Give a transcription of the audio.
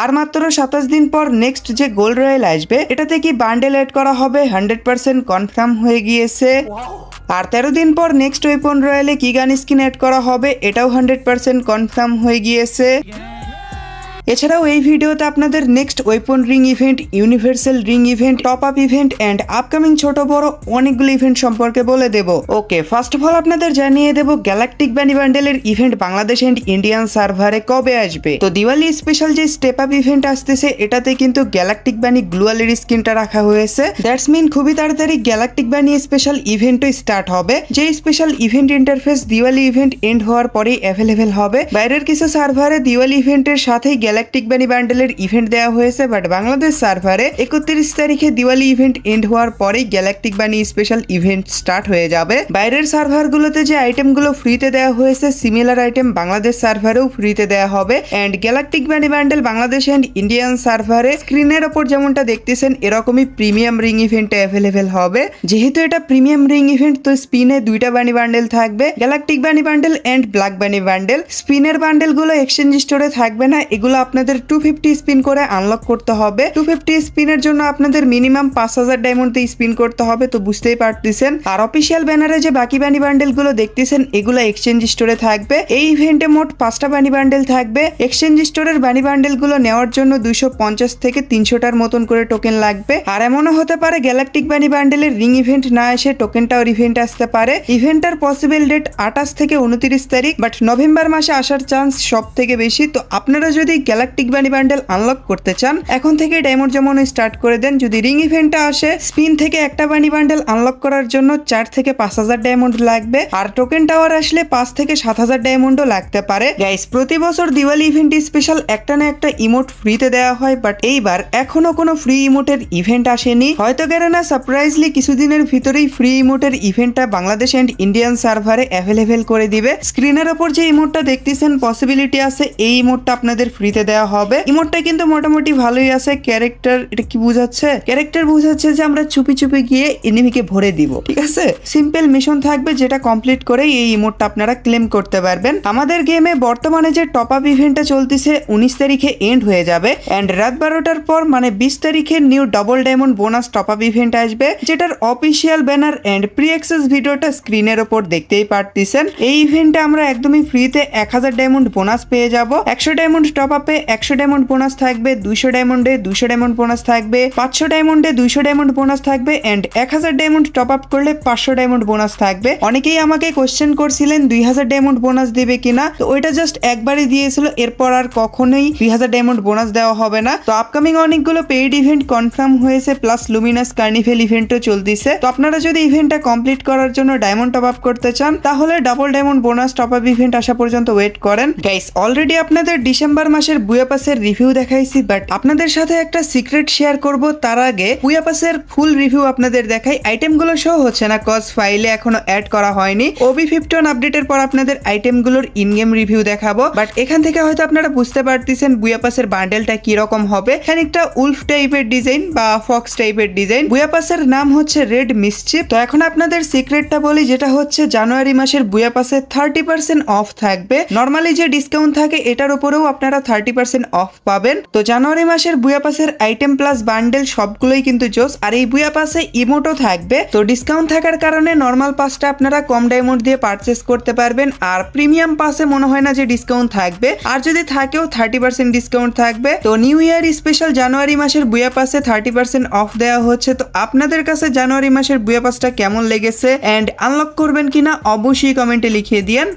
আর মাত্র 27 দিন পর নেক্সট যে গোল্ড রয়্যাল আসবে এটাতে কি বান্ডেল এড করা হবে 100% কনফার্ম হয়ে গিয়েছে। আর 13 দিন পর নেক্সট ওয়েপন রয়্যালে কি গান স্কিন এড করা হবে এটাও 100% কনফার্ম হয়ে গিয়েছে। এছাড়াও এই ভিডিওতে আপনাদের next weapon ring event, universal ring event, top up event and upcoming ছোট বড় অনেকগুলো ইভেন্ট সম্পর্কে বলে দেব। ওকে, ফার্স্ট অফ অল আপনাদের জানিয়ে দেব গ্যালাকটিক বানি বান্ডেলের ইভেন্ট বাংলাদেশ এন্ড ইন্ডিয়ান সার্ভারে কবে আসবে। তো দিওয়ালি স্পেশাল যে স্টেপ আপ ইভেন্ট আসতেছে এটাতে কিন্তু গ্যালাকটিক বানি গ্লুয়ালের স্কিনটা রাখা হয়েছে। দ্যাটস মিন খুবই তাড়াতাড়ি গ্যালাকটিক বানি স্পেশাল ইভেন্টও স্টার্ট হবে। যে special event interface Diwali event end হওয়ার পরেই অ্যাভেলেবেল হবে। বাইরের কিছু সার্ভারে দিওয়ালি ইভেন্টের সাথেই গ্যালাকটিক বানি বান্ডেলের ইভেন্ট দেওয়া হয়েছে, বাট বাংলাদেশ সার্ভারে 31 তারিখে দিওয়ালি ইভেন্ট এন্ড হওয়ার পরেই গ্যালাকটিক বানি স্পেশাল ইভেন্ট স্টার্ট হয়ে যাবে। বাইরের সার্ভারগুলোতে যে আইটেমগুলো ফ্রিতে দেওয়া হয়েছে সিমিলার আইটেম বাংলাদেশ সার্ভারেও ফ্রিতে দেওয়া হবে। And galactic bunny bundle Bangladesh and Indian সার্ভারে স্ক্রিনের ওপর যেমনটা দেখতেছেন এরকমই প্রিমিয়াম রিং ইভেন্টে অ্যাভেলেবেল হবে। যেহেতু এটা প্রিমিয়াম রিং ইভেন্ট তো স্পিনে দুইটা বানি বান্ডেল থাকবে, galactic bunny bundle and black bunny bundle. স্পিনের বান্ডেলগুলো এক্সচেঞ্জ স্টোরে থাকবে না, এগুলো আপনাদের 250 স্পিন করে আনলক করতে হবে। 250 স্পিনের জন্য আপনাদের মিনিমাম 5000 ডায়মন্ড দিয়ে স্পিন করতে হবে, তো বুঝতেই পারতেছেন। আর অফিসিয়াল ব্যানারে যে বাকি বানি বান্ডেল গুলো দেখতেছেন এগুলো এক্সচেঞ্জ স্টোরে থাকবে। এই ইভেন্টে মোট 5টা বানি বান্ডেল থাকবে। এক্সচেঞ্জ স্টোরের বানি বান্ডেল গুলো নেওয়ার জন্য 250 থেকে 300টার মতন করে টোকেন লাগবে। আর এমনও হতে পারে গ্যালাকটিক বানি বান্ডেলের রিং ইভেন্ট না এসে টোকেন টাওয়ার ইভেন্ট আসতে পারে। ইভেন্টের পসিবল ডেট 28 থেকে 29 তারিখ, বাট নভেম্বর মাসে আসার চান্স সব থেকে বেশি। তো আপনারা যদি গ্যালাকটিক বানি বান্ডেল আনলক করতে চান এখন থেকে ডায়মন্ড জমানো স্টার্ট করে দেন। যদি রিং ইভেন্টটা আসে স্পিন থেকে একটা বানি বান্ডেল আনলক করার জন্য 4 থেকে 5000 ডায়মন্ড লাগবে। আর টোকেন টাওয়ার আসলে 5 থেকে 7000 ডায়মন্ডও লাগতে পারে। গাইস, প্রতি বছর দিওয়ালি ইভেন্ট স্পেশাল একটা না একটা ইমোট ফ্রিতে দেওয়া হয়, বাট এইবার এখনো কোনো ফ্রি ইমোটের ইভেন্ট আসেনি। হয়তো কেননা সারপ্রাইজলি কিছুদিনের ভিতরেই ফ্রি ইমোটের ইভেন্টটা বাংলাদেশ এন্ড ইন্ডিয়ান সার্ভারে অ্যাভেলেবেল করে দিবে। স্ক্রিনের ওপর যে ইমোটটা দেখতেছেন পসিবিলিটি আছে এই ইমোটটা আপনাদের ফ্রিতে দেওয়া হবে। ইমোটটা কিন্তু মোটামুটি ভালোই আছে। ক্যারেক্টার, এটা কি বোঝাচ্ছে? ক্যারেক্টার বোঝাচ্ছে যে আমরা চুপি চুপি গিয়ে এনিমিকে ভরে দিব, ঠিক আছে। সিম্পল মিশন থাকবে যেটা কমপ্লিট করে এই ইমোটটা আপনারা ক্লেম করতে পারবেন। আমাদের গেমে বর্তমানে যে টপ আপ ইভেন্টটা চলতেছে 19 তারিখে এন্ড হয়ে যাবে এন্ড রাত 12টার পর মানে 20 তারিখে new double diamond bonus top up event আসবে, যেটার official banner and pre access ভিডিওটা স্ক্রিনের ওপর দেখতেই পারতেছেন। এই ইভেন্টে আমরা একদমই ফ্রিতে 1000 ডায়মন্ড বোনাস পেয়ে যাব। 100 ডায়মন্ড টপ আপে 100 ডায়মন্ড বোনাস থাকবে, 200 ডায়মন্ডে 200 ডায়মন্ড বোনাস থাকবে, 500 ডায়মন্ডে 200 ডায়মন্ড বোনাস থাকবে এন্ড 1000 ডায়মন্ড টপ আপ করলে 500 ডায়মন্ড বোনাস থাকবে। অনেকেই আমাকে কোশ্চেন করছিলেন 2000 ডায়মন্ড বোনাস দিবে কিনা, তো ওইটা জাস্ট একবারই দিয়েছিল, এরপর আর কখনোই 2000 ডায়মন্ড বোনাস দেওয়া হবে না। তো আপকামিং অনেকগুলো পেইড ইভেন্ট কনফার্ম হয়েছে, প্লাস লুমিনাস কার্নিভেল ইভেন্টও চলতেছে। তো আপনারা যদি ইভেন্টটা কমপ্লিট করার জন্য ডায়মন্ড টপ আপ করতে চান তাহলে double diamond bonus top up event আসা পর্যন্ত ওয়েট করেন। গাইস, অলরেডি আপনাদের ডিসেম্বর মাসের বুয়া পাসের রিভিউ দেখাইছি, বাট আপনাদের সাথে একটা সিক্রেট শেয়ার করব তার আগে বুয়া পাসের ফুল রিভিউ আপনাদের দেখাই। আইটেমগুলো শো হচ্ছে না কজ ফাইলে এখনো অ্যাড করা হয়নি। OB51 আপডেটের পর আপনাদের আইটেমগুলোর ইন গেম রিভিউ দেখাবো, বাট এখান থেকে হয়তো আপনারা বুঝতে পারতেছেন বুয়া পাসের বান্ডেলটা কি রকম হবে। খানিকটা উলফ টাইপের ডিজাইন বা ফক্স টাইপের ডিজাইন। বুয়া পাসের নাম হচ্ছে রেড মিসচিপ। তো এখন আপনাদের সিক্রেটটা বলি, যেটা হচ্ছে জানুয়ারি মাসের বুয়া পাসে 30% অফ থাকবে। নরমালি যে ডিসকাউন্ট থাকে এটার উপরেও আপনারা 30% অফ পাবেন। তো জানুয়ারি মাসের বুয়া পাসের আইটেম প্লাস বান্ডেল সবগুলোই কিন্তু জোস। আর এই বুয়া পাসে ইমোটও থাকবে। তো ডিসকাউন্ট থাকার কারণে নরমাল পাসটা আপনারা কম ডায়মন্ড দিয়ে পারচেস করতে পারবেন। আর প্রিমিয়াম পাসে মনে হয় না যে ডিসকাউন্ট থাকবে, আর যদি থাকেও 30% ডিসকাউন্ট থাকবে। তো নিউ ইয়ার স্পেশাল জানুয়ারি মাসের বুয়া পাসে 30% অফ দেওয়া হচ্ছে। তো আপনাদের কাছে জানুয়ারি মাসের বুয়া পাসটা কেমন লেগেছে এন্ড আনলক করবেন কিনা অবশ্যই কমেন্টে লিখিয়ে দিয়েন।